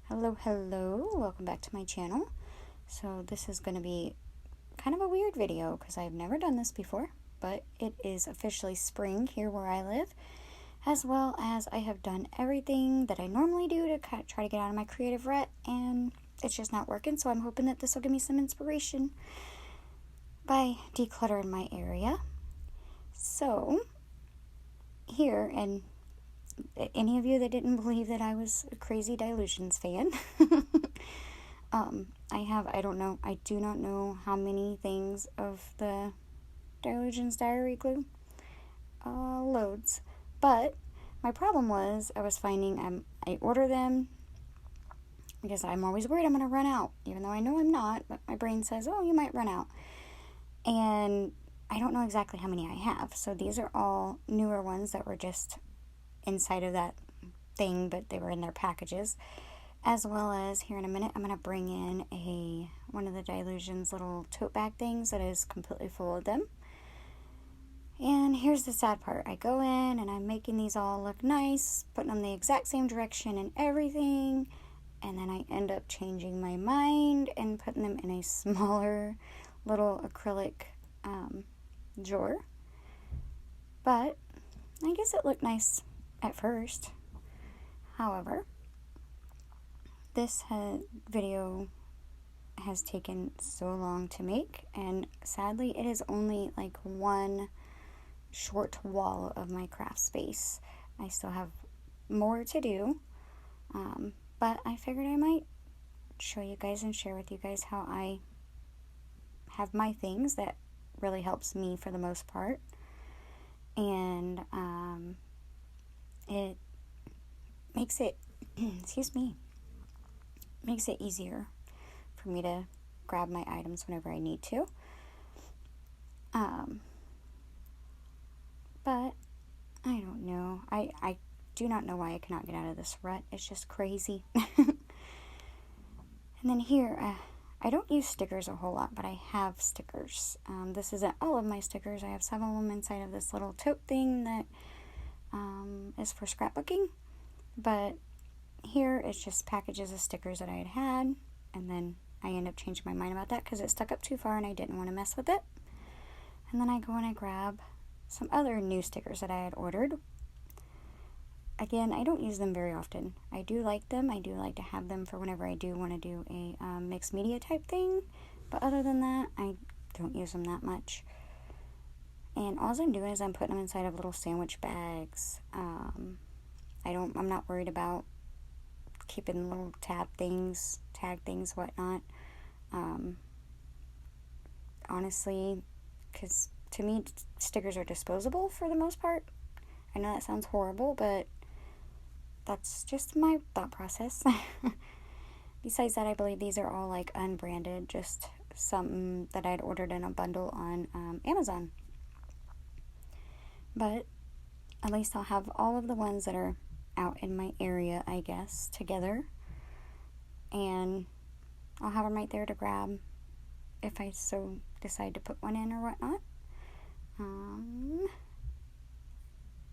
Hello, welcome back to my channel. So this is going to be kind of a weird video because I've never done this before, but it is officially spring here where I live, as well as I have done everything that I normally do to try to get out of my creative rut, and it's just not working. So I'm hoping that this will give me some inspiration by decluttering my area. So here, and any of you that didn't believe that I was a crazy Dilutions fan, I do not know how many things of the Dilutions Diary glue, loads, but my problem was I was finding I order them because I'm always worried I'm going to run out, even though I know I'm not, but my brain says, oh, you might run out, and I don't know exactly how many I have. So these are all newer ones that were just inside of that thing, but they were in their packages, as well as here in a minute I'm going to bring in one of the Dilutions little tote bag things that is completely full of them. And here's the sad part. I go in and I'm making these all look nice, putting them the exact same direction and everything, and then I end up changing my mind and putting them in a smaller little acrylic drawer. But I guess it looked nice at first. However, this video has taken so long to make, and sadly it is only like one short wall of my craft space. I still have more to do, but I figured I might show you guys and share with you guys how I have my things that really helps me for the most part, and it makes it makes it easier for me to grab my items whenever I need to. But I don't know. I do not know why I cannot get out of this rut. It's just crazy. And then here, I don't use stickers a whole lot, but I have stickers. This isn't all of my stickers. I have some of them inside of this little tote thing that is for scrapbooking. But here it's just packages of stickers that I had, and then I end up changing my mind about that because it stuck up too far and I didn't want to mess with it. And then I go and I grab some other new stickers that I had ordered. Again, I don't use them very often. I do like them. I do like to have them for whenever I do want to do a mixed media type thing. But other than that, I don't use them that much. And all I'm doing is I'm putting them inside of little sandwich bags. I'm not worried about keeping little tag things, whatnot. Honestly, because to me, stickers are disposable for the most part. I know that sounds horrible, but that's just my thought process. Besides that, I believe these are all like unbranded, just something that I'd ordered in a bundle on Amazon. But at least I'll have all of the ones that are out in my area, I guess, together. And I'll have them right there to grab if I so decide to put one in or whatnot.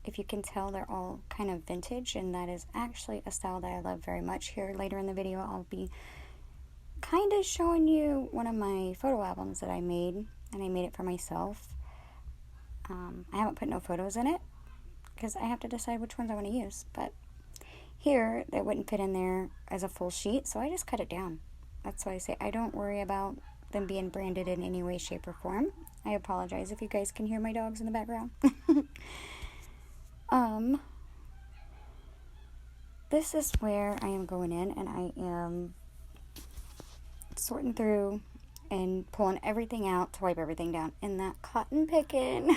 If you can tell, they're all kind of vintage, and that is actually a style that I love very much. Here later in the video, I'll be kind of showing you one of my photo albums that I made, and I made it for myself. I haven't put no photos in it because I have to decide which ones I want to use, but here they wouldn't fit in there as a full sheet, so I just cut it down. That's why I say I don't worry about them being branded in any way, shape, or form. I apologize if you guys can hear my dogs in the background. This is where I am going in, and I am sorting through and pulling everything out to wipe everything down. And that cotton picking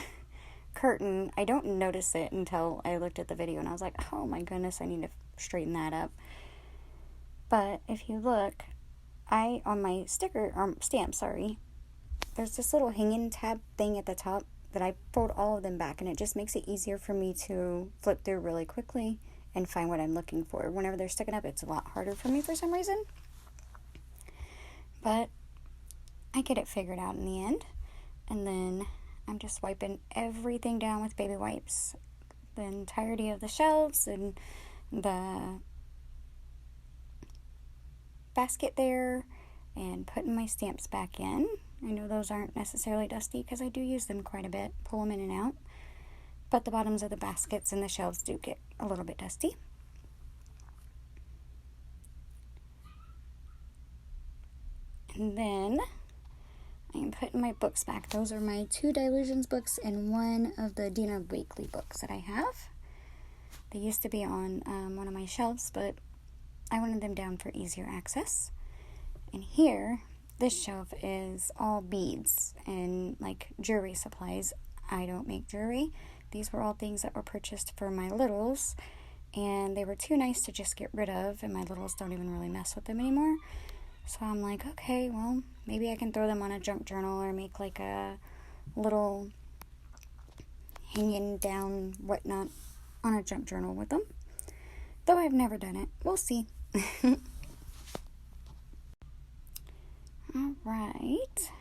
curtain, I don't notice it until I looked at the video and I was like, oh my goodness, I need to straighten that up. But if you look, on my stamp, there's this little hanging tab thing at the top that I fold all of them back, and it just makes it easier for me to flip through really quickly and find what I'm looking for. Whenever they're sticking up, it's a lot harder for me for some reason. But I get it figured out in the end. And then I'm just wiping everything down with baby wipes. The entirety of the shelves and the basket there and putting my stamps back in. I know those aren't necessarily dusty because I do use them quite a bit, pull them in and out. But the bottoms of the baskets and the shelves do get a little bit dusty. And then I'm putting my books back. Those are my 2 Dilutions books and one of the Dina Wakley books that I have. They used to be on one of my shelves, but I wanted them down for easier access. And here, this shelf is all beads and like jewelry supplies. I don't make jewelry. These were all things that were purchased for my littles, and they were too nice to just get rid of, and my littles don't even really mess with them anymore. So I'm like, okay, well, maybe I can throw them on a junk journal or make like a little hanging down whatnot on a junk journal with them. Though I've never done it. We'll see. Alright.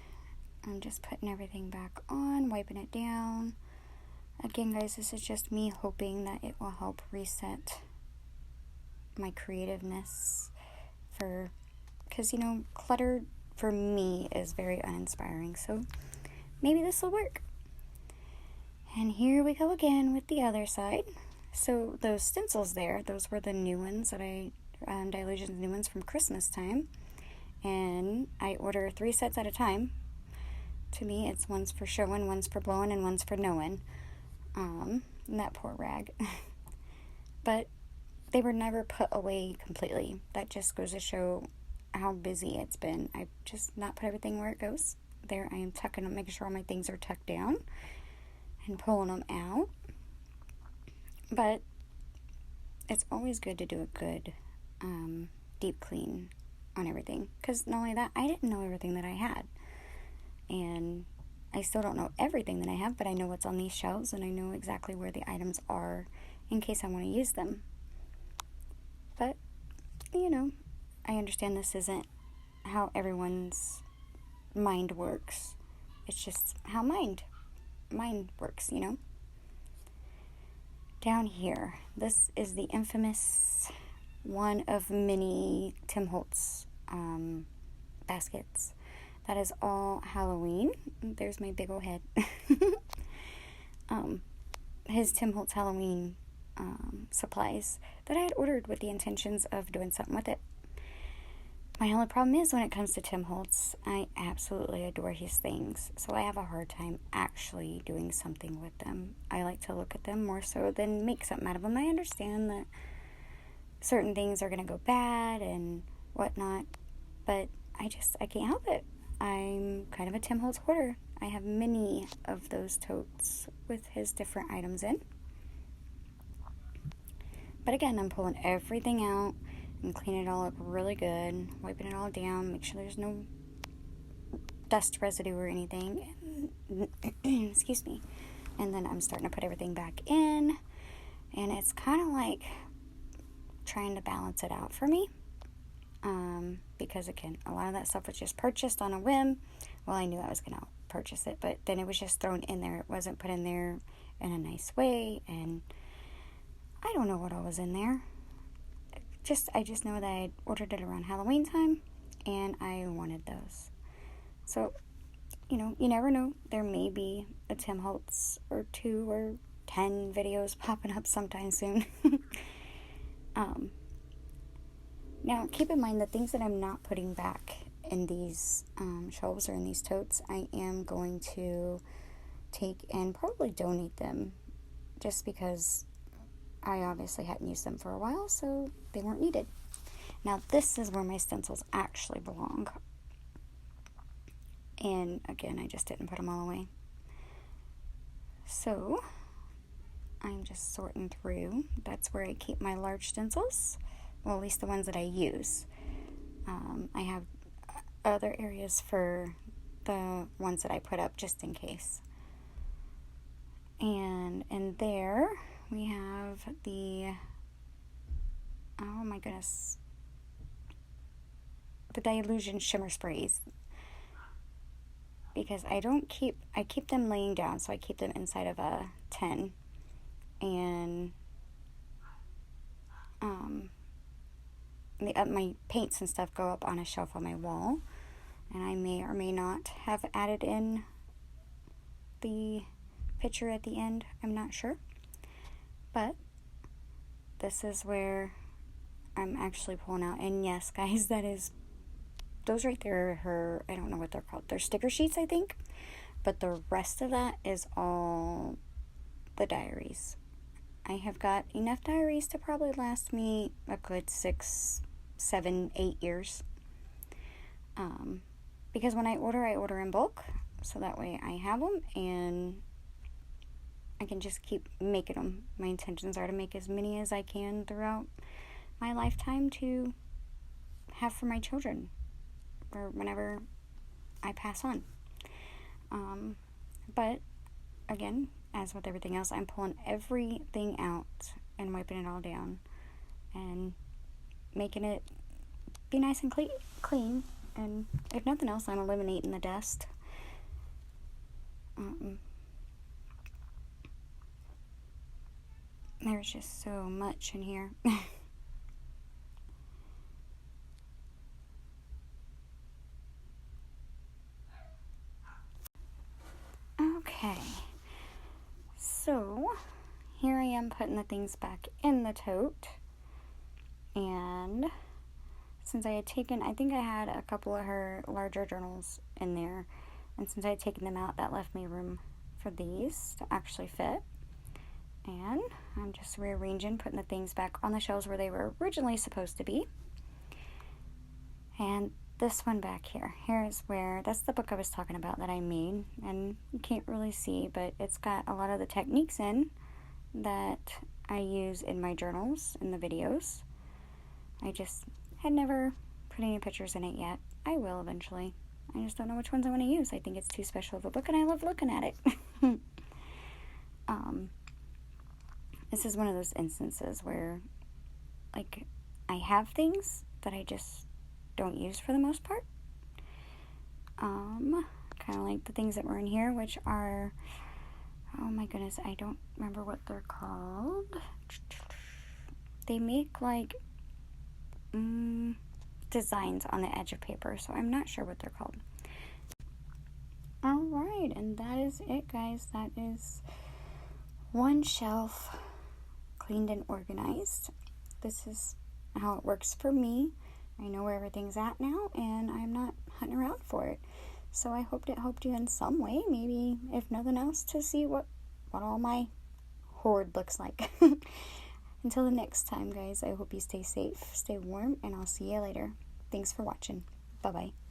I'm just putting everything back on, wiping it down. Again, guys, this is just me hoping that it will help reset my creativeness because, clutter for me is very uninspiring. So maybe this will work. And here we go again with the other side. So those stencils there, those were the new ones that Dilution's new ones from Christmas time. And I order 3 sets at a time. To me, it's one's for showing, one's for blowing, and one's for knowing. And that poor rag. But they were never put away completely. That just goes to show how busy it's been. I've just not put everything where it goes. There I am tucking them, making sure all my things are tucked down and pulling them out. But it's always good to do a good deep clean on everything. Because not only that, I didn't know everything that I had. And I still don't know everything that I have, but I know what's on these shelves, and I know exactly where the items are in case I want to use them. But, I understand this isn't how everyone's mind works. It's just how mind works, Down here, this is the infamous one of many Tim Holtz baskets. That is all Halloween. There's my big old head. His Tim Holtz Halloween supplies that I had ordered with the intentions of doing something with it. My only problem is when it comes to Tim Holtz, I absolutely adore his things. So I have a hard time actually doing something with them. I like to look at them more so than make something out of them. I understand that certain things are going to go bad and whatnot, but I can't help it. I'm kind of a Tim Holtz hoarder. I have many of those totes with his different items in. But again, I'm pulling everything out and cleaning it all up really good, wiping it all down, make sure there's no dust residue or anything. Excuse me. And then I'm starting to put everything back in, and it's kind of like trying to balance it out for me. Because again, a lot of that stuff was just purchased on a whim. Well, I knew I was going to purchase it, but then it was just thrown in there. It wasn't put in there in a nice way, and I don't know what all was in there. I just know that I ordered it around Halloween time, and I wanted those. So, you never know. There may be a Tim Holtz or 2 or 10 videos popping up sometime soon. Now, keep in mind the things that I'm not putting back in these shelves or in these totes, I am going to take and probably donate them just because I obviously hadn't used them for a while, so they weren't needed. Now, this is where my stencils actually belong. And again, I just didn't put them all away. So, I'm just sorting through. That's where I keep my large stencils. Well, at least the ones that I use. I have other areas for the ones that I put up just in case. And in there, we have the, oh my goodness, the Dilution shimmer sprays. Because I keep them laying down, so I keep them inside of a tin. And my paints and stuff go up on a shelf on my wall, and I may or may not have added in the picture at the end. I'm not sure, but this is where I'm actually pulling out. And yes, guys, those right there are her, I don't know what they're called. They're sticker sheets, I think, but the rest of that is all the diaries. I have got enough diaries to probably last me a good 6, 7, 8 years. Because when I order in bulk, so that way I have them and I can just keep making them. My intentions are to make as many as I can throughout my lifetime to have for my children or whenever I pass on. But again, as with everything else, I'm pulling everything out and wiping it all down and making it be nice and clean. And if nothing else, I'm eliminating the dust. There's just so much in here. Okay, so here I am putting the things back in the tote, and since I had taken, I think I had a couple of her larger journals in there, and since I had taken them out, that left me room for these to actually fit. And I'm just rearranging, putting the things back on the shelves where they were originally supposed to be. And this one back here, here's where, that's the book I was talking about that I made, and you can't really see, but it's got a lot of the techniques in that I use in my journals, in the videos. I just had never put any pictures in it yet. I will eventually. I just don't know which ones I want to use. I think it's too special of a book, and I love looking at it. This is one of those instances where, like, I have things that I just don't use for the most part. Kind of like the things that were in here, which are, oh my goodness, I don't remember what they're called. They make, like, designs on the edge of paper, so I'm not sure what they're called. Alright, and that is it, guys. That is one shelf cleaned and organized. This is how it works for me. I know where everything's at now, and I'm not hunting around for it. So I hoped it helped you in some way, maybe if nothing else, to see what all my hoard looks like. Until the next time, guys, I hope you stay safe, stay warm, and I'll see you later. Thanks for watching. Bye-bye.